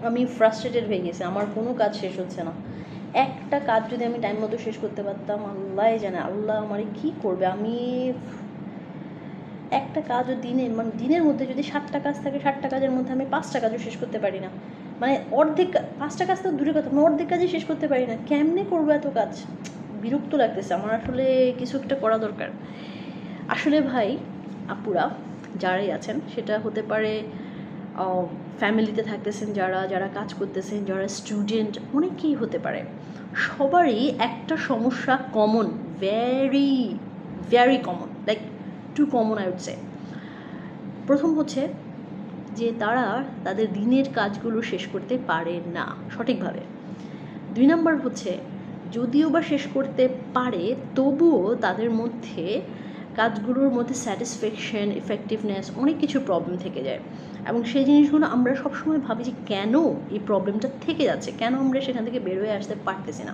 আমি ফ্রাস্ট্রেটেড হয়ে গেছি, আমার কোনো কাজ শেষ হচ্ছে না। একটা কাজ যদি আমি টাইম মতো শেষ করতে পারতাম, আল্লাহ জানে আল্লাহ আমারে কী করবে। আমি একটা কাজও মানে দিনের মধ্যে যদি 7টা কাজ থাকে, 7টা কাজের মধ্যে আমি 5টা কাজও শেষ করতে পারি না। মানে অর্ধেক, 5টা কাজ তো দূরের কথা, আমি অর্ধেক কাজই শেষ করতে পারি না। কেমনে করবো এত কাজ? বিরক্ত লাগতেছে আমার, আসলে কিছু একটা করা দরকার। আসলে ভাই আপুরা যারাই আছেন, সেটা হতে পারে ফ্যামিলিতে থাকতেছেন যারা, যারা কাজ করতেছেন, যারা স্টুডেন্ট, অনেকেই হতে পারে। সবারই একটা সমস্যা common, very very common, like too common I would say. প্রথম হচ্ছে যে তারা তাদের দিনের কাজগুলো শেষ করতে পারে না সঠিকভাবে। 2 নম্বর হচ্ছে যদিও বা শেষ করতে পারে, তবুও তাদের মধ্যে কাজগুলোর মধ্যে স্যাটিসফ্যাকশন, ইফেক্টিভনেস, অনেক কিছু প্রবলেম থেকে যায়। এবং সেই জিনিসগুলো আমরা সবসময় ভাবি যে কেন এই প্রবলেমটা থেকে যাচ্ছে, কেন আমরা সেখান থেকে বের হয়ে আসতে পারতেছি না।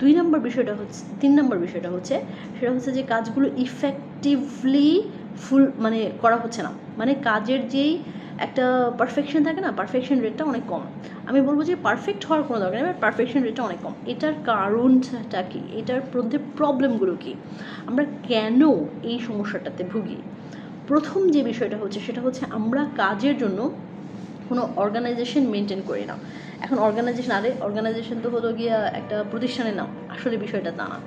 2 নম্বর বিষয়টা হচ্ছে, 3 নম্বর বিষয়টা হচ্ছে, সেটা হচ্ছে যে কাজগুলো ইফেক্টিভলি মানে করা হচ্ছে না। মানে কাজের যেই একটা পারফেকশন থাকে না, পারফেকশন রেটটা অনেক কম। আমি বলবো যে পারফেক্ট হওয়ার কোনো দরকার নেই, বাট পারফেকশন রেটটা অনেক কম। এটার কারণটা কী, এটার মধ্যে প্রবলেমগুলো কী, আমরা কেন এই সমস্যাটাতে ভুগি? প্রথম যে বিষয়টা হচ্ছে সেটা হচ্ছে আমরা কাজের জন্য কোনো অর্গানাইজেশন মেনটেন করি না। এখন অর্গানাইজেশন তো হলো গিয়া একটা প্রতিষ্ঠানের নাম, আসলে বিষয়টা তা না।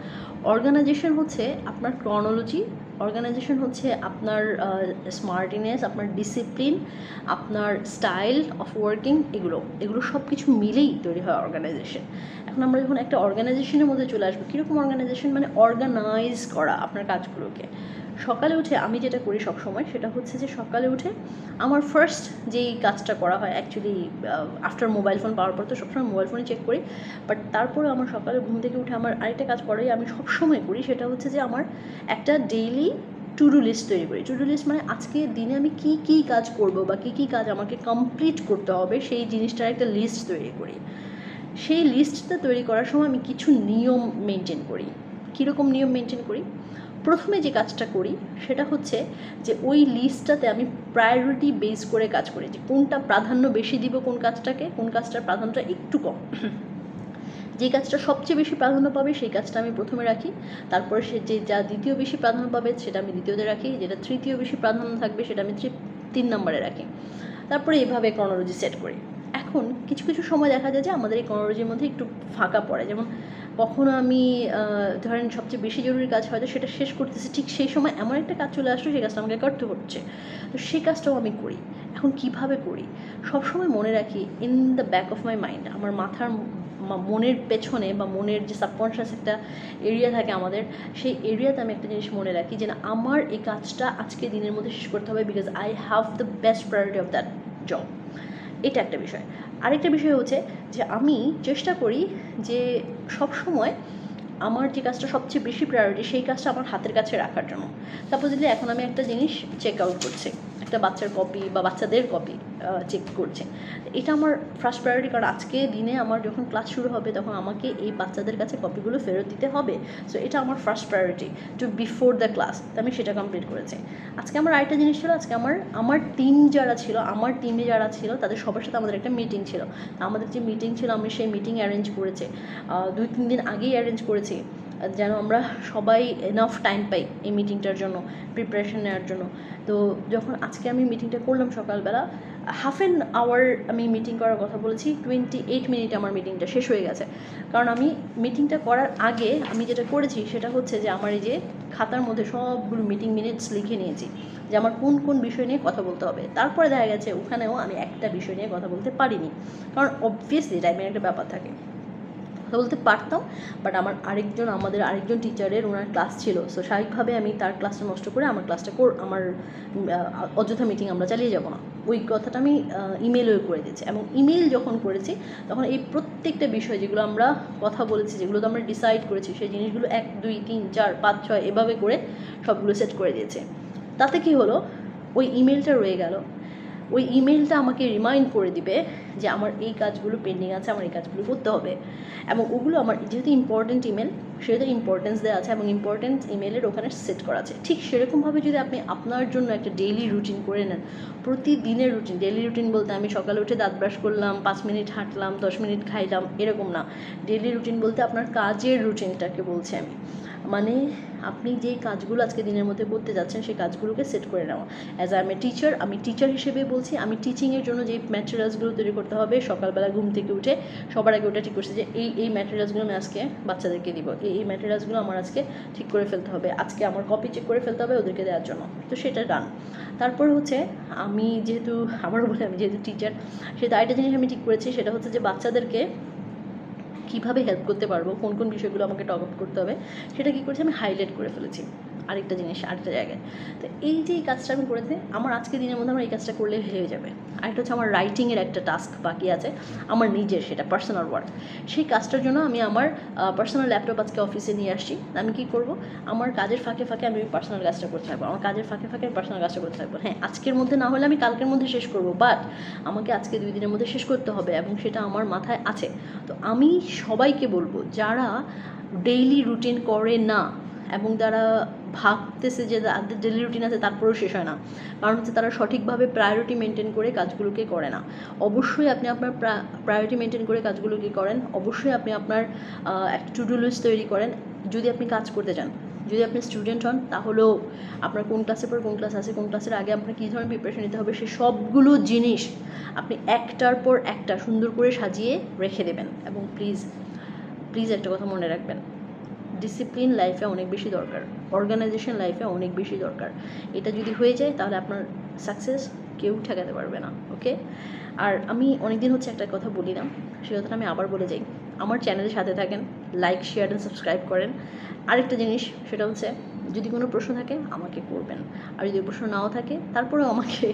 অর্গানাইজেশন হচ্ছে আপনার ক্রনোলজি, অর্গানাইজেশন হচ্ছে আপনার স্মার্টিনেস, আপনার ডিসিপ্লিন, আপনার স্টাইল অফ ওয়ার্কিং, এগুলো সব কিছু মিলেই তৈরি হয় অর্গানাইজেশন। এখন আমরা যখন একটা অর্গানাইজেশনের মধ্যে চলে আসবো, কীরকম অর্গানাইজেশন, মানে অর্গানাইজ করা আপনার কাজগুলোকে। সকালে উঠে আমি যেটা করি সবসময় সেটা হচ্ছে যে সকালে উঠে আমার ফার্স্ট যেই কাজটা করা হয়, অ্যাকচুয়ালি আফটার মোবাইল ফোন পাওয়ার পর তো সবসময় মোবাইল ফোনে চেক করি, বাট তারপরে আমার সকালে ঘুম থেকে উঠে আমার আরেকটা কাজ করাই আমি সবসময় করি, সেটা হচ্ছে যে আমার একটা ডেইলি টু ডু লিস্ট তৈরি করি। টু ডু লিস্ট মানে আজকে দিনে আমি কী কী কাজ করব বা কী কী কাজ আমাকে কমপ্লিট করতে হবে, সেই জিনিসটার একটা লিস্ট তৈরি করি। সেই লিস্টটা তৈরি করার সময় আমি কিছু নিয়ম মেনটেন করি। কীরকম নিয়ম মেনটেন করি? প্রথমে যে কাজটা করি সেটা হচ্ছে যে ওই লিস্টটাতে আমি প্রায়োরিটি বেস করে কাজ করি, যে কোনটা প্রাধান্য বেশি দিব, কোন কাজটাকে, কোন কাজটার প্রাধান্যটা একটু কম। যে কাজটা সবচেয়ে বেশি প্রাধান্য পাবে সেই কাজটা আমি প্রথমে রাখি, তারপরে সে যা দ্বিতীয় বেশি প্রাধান্য পাবে সেটা আমি দ্বিতীয়তে রাখি, যেটা তৃতীয় বেশি প্রাধান্য থাকবে সেটা আমি 3 নম্বরে রাখি। তারপরে এইভাবে ক্রনোলজি সেট করি। এখন কিছু কিছু সময় দেখা যায় যে আমাদের এই ক্রনোলজির মধ্যে একটু ফাঁকা পড়ে, যেমন কখনো আমি ধরেন সবচেয়ে বেশি জরুরি কাজ হয়তো সেটা শেষ করতেছি, ঠিক সেই সময় এমন একটা কাজ চলে আসলো, সেই কাজটা আমাকে করতে হচ্ছে, তো সেই কাজটাও আমি করি। এখন কিভাবে করি? সবসময় মনে রাখি, in the back of my mind, আমার মাথার মনের পেছনে বা মনের যে সাবকনশিয়াস একটা এরিয়া থাকে আমাদের, সেই এরিয়াতে আমি একটা জিনিস মনে রাখি যে না, আমার এই কাজটা আজকে দিনের মধ্যে শেষ করতে হবে, because I have the best priority of that job. এটা একটা বিষয়। আরেকটা বিষয় হচ্ছে যে আমি চেষ্টা করি যে সবসময় আমার যে কাজটা সবচেয়ে বেশি প্রায়োরিটি সেই কাজটা আমার হাতের কাছে রাখার জন্য। সাপোজলি এখন আমি একটা জিনিস চেক আউট করছি, একটা বাচ্চার কপি বা বাচ্চাদের কপি চেক করছে, এটা আমার ফার্স্ট প্রায়োরিটি, কারণ আজকে দিনে আমার যখন ক্লাস শুরু হবে তখন আমাকে এই বাচ্চাদের কাছে কপিগুলো ফেরত দিতে হবে। সো এটা আমার first priority to before the class, তো আমি সেটা কমপ্লিট করেছি। আজকে আমার আরেকটা জিনিস ছিল, আজকে আমার টিম যারা ছিল, আমার টিমে যারা ছিল তাদের সবার সাথে আমাদের একটা মিটিং ছিল। আমাদের যে মিটিং ছিল আমি সেই মিটিং অ্যারেঞ্জ করেছি 2-3 দিন আগেই অ্যারেঞ্জ করেছি, যেন আমরা সবাই এনাফ টাইম পাই এই মিটিংটার জন্য, প্রিপারেশন নেওয়ার জন্য। তো যখন আজকে আমি মিটিংটা করলাম সকালবেলা, হাফ অ্যান আওয়ার আমি মিটিং করার কথা বলেছি, 28 মিনিটে আমার মিটিংটা শেষ হয়ে গেছে। কারণ আমি মিটিংটা করার আগে আমি যেটা করেছি সেটা হচ্ছে যে আমার এই যে খাতার মধ্যে সবগুলো মিটিং মিনিটস লিখে নিয়েছি, যে আমার কোন কোন বিষয় নিয়ে কথা বলতে হবে। তারপরে দেখা গেছে ওখানেও আমি একটা বিষয় নিয়ে কথা বলতে পারিনি, কারণ অবভিয়াসলি টাইমের একটা ব্যাপার থাকে। কথা বলতে পারতাম, বাট আমাদের আরেকজন টিচারের ওনার ক্লাস ছিল, সো স্বাভাবিকভাবে আমি তার ক্লাসটা নষ্ট করে আমার ক্লাসটা আমার অযথা মিটিং আমরা চালিয়ে যাব না, ওই কথাটা আমি ইমেলও করে দিয়েছি। এবং ইমেল যখন করেছি তখন এই প্রত্যেকটা বিষয় যেগুলো আমরা কথা বলেছি, যেগুলো তো আমরা ডিসাইড করেছি, সেই জিনিসগুলো 1 2 3 4 5 6 এভাবে করে সবগুলো সেট করে দিয়েছে। তাতে কি হলো, ওই ইমেলটা রয়ে গেল, ওই ইমেলটা আমাকে রিমাইন্ড করে দিবে যে আমার এই কাজগুলো পেন্ডিং আছে, আমার এই কাজগুলো করতে হবে। এবং ওগুলো আমার যেহেতু ইম্পর্ট্যান্ট ইমেল, সেহেতু ইম্পর্টেন্স দেওয়া আছে এবং ইম্পর্টেন্ট ইমেলের ওখানে সেট করা আছে। ঠিক সেরকমভাবে যদি আপনি আপনার জন্য একটা ডেইলি রুটিন করে নেন, প্রতিদিনের রুটিন, ডেইলি রুটিন বলতে আমি সকালে উঠে দাঁত ব্রাশ করলাম, 5 মিনিট হাঁটলাম, 10 মিনিট খাইলাম, এরকম না। ডেইলি রুটিন বলতে আপনার কাজের রুটিনটাকে বলছি আমি। মানে আপনি যেই কাজগুলো আজকে দিনের মধ্যে করতে যাচ্ছেন সেই কাজগুলোকে সেট করে নেওয়া। As I M a teacher, আমি টিচার হিসেবে বলছি, আমি টিচিংয়ের জন্য যেই ম্যাটেরিয়ালসগুলো তৈরি করতে হবে, সকালবেলা ঘুম থেকে উঠে সবার আগে ওটা ঠিক করছি যে এই ম্যাটেরিয়ালসগুলো আমি আজকে বাচ্চাদেরকে দিব, এই ম্যাটেরিয়ালসগুলো আমার আজকে ঠিক করে ফেলতে হবে, আজকে আমার কপি চেক করে ফেলতে হবে ওদেরকে দেওয়ার জন্য। তো সেটা ডান। তারপর হচ্ছে আমি যেহেতু আবারও বলি আমি যেহেতু টিচার, সেটা আরেকটা জিনিস আমি ঠিক করেছি, সেটা হচ্ছে যে বাচ্চাদেরকে কীভাবে হেল্প করতে পারবো, কোন কোন বিষয়গুলো আমাকে টক আপ করতে হবে, সেটা কী করেছি আমি হাইলাইট করে ফেলেছি আরেকটা জিনিস আরেকটা জায়গায়। তো এই যে এই কাজটা আমি করেছি, আমার আজকে দিনের মধ্যে আমার এই কাজটা করলে হয়ে যাবে। আরেকটা হচ্ছে আমার রাইটিংয়ের একটা টাস্ক বাকি আছে আমার নিজের, সেটা পার্সোনাল ওয়ার্ক। সেই কাজটার জন্য আমি আমার পার্সোনাল ল্যাপটপ আজকে অফিসে নিয়ে আসছি। আমি কী করব, আমার কাজের ফাঁকে ফাঁকে আমি পার্সোনাল কাজটা করতে থাকবো, আমার কাজের ফাঁকে ফাঁকে আমি পার্সোনাল কাজটা করতে থাকবো। হ্যাঁ, আজকের মধ্যে না হলে আমি কালকের মধ্যে শেষ করব, বাট আমাকে আজকে 2 দিনের মধ্যে শেষ করতে হবে এবং সেটা আমার মাথায় আছে। তো আমি সবাইকে বলবো যারা ডেইলি রুটিন করে না এবং যারা ভাবতেছে যে তাদের ডেইলি রুটিন আছে তারপরেও শেষ হয় না, কারণ হচ্ছে তারা সঠিকভাবে প্রায়োরিটি মেনটেন করে কাজগুলোকে করে না। অবশ্যই আপনি আপনার প্রায়োরিটি মেনটেন করে কাজগুলোকে করেন, অবশ্যই আপনি আপনার একটা টু ডু লিস্ট তৈরি করেন। যদি আপনি কাজ করতে চান, যদি আপনি স্টুডেন্ট হন, তাহলেও আপনার কোন ক্লাসের পর কোন ক্লাস আছে, কোন ক্লাসের আগে আপনার কী ধরনের প্রিপারেশন নিতে হবে, সেই সবগুলো জিনিস আপনি একটার পর একটা সুন্দর করে সাজিয়ে রেখে দেবেন। এবং প্লিজ প্লিজ একটা কথা মনে রাখবেন, ডিসিপ্লিন লাইফে অনেক বেশি দরকার, অর্গানাইজেশন লাইফে অনেক বেশি দরকার। এটা যদি হয়ে যায় তাহলে আপনার সাকসেস কেউ ঠেকাতে পারবে না। ওকে? আর আমি অনেক দিন হচ্ছে একটা কথা বলি না, সেই কথাটা আমি আবার বলে যাই। আমার চ্যানেলের সাথে থাকেন, লাইক শেয়ার অ্যান্ড সাবস্ক্রাইব করেন। আরেকটা জিনিস সেটা হচ্ছে, যদি কোনো প্রশ্ন থাকে আমাকে করবেন, আর যদি প্রশ্ন নাও থাকে তারপরেও আমাকে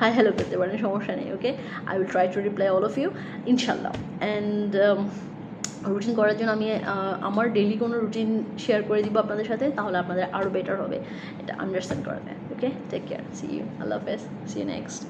হাই হ্যালো করতে পারেন, সমস্যা নেই। Okay? I will try to reply all of you ইনশাল্লাহ। অ্যান্ড রুটিন করার জন্য আমি আমার ডেইলি কোনো রুটিন শেয়ার করে দিব আপনাদের সাথে, তাহলে আপনাদের আরও বেটার হবে এটা আন্ডারস্ট্যান্ড করাতে। ওকে? টেক কেয়ার, সি ইউ, আল্লাহ হাফেজ, সি ইউ নেক্সট।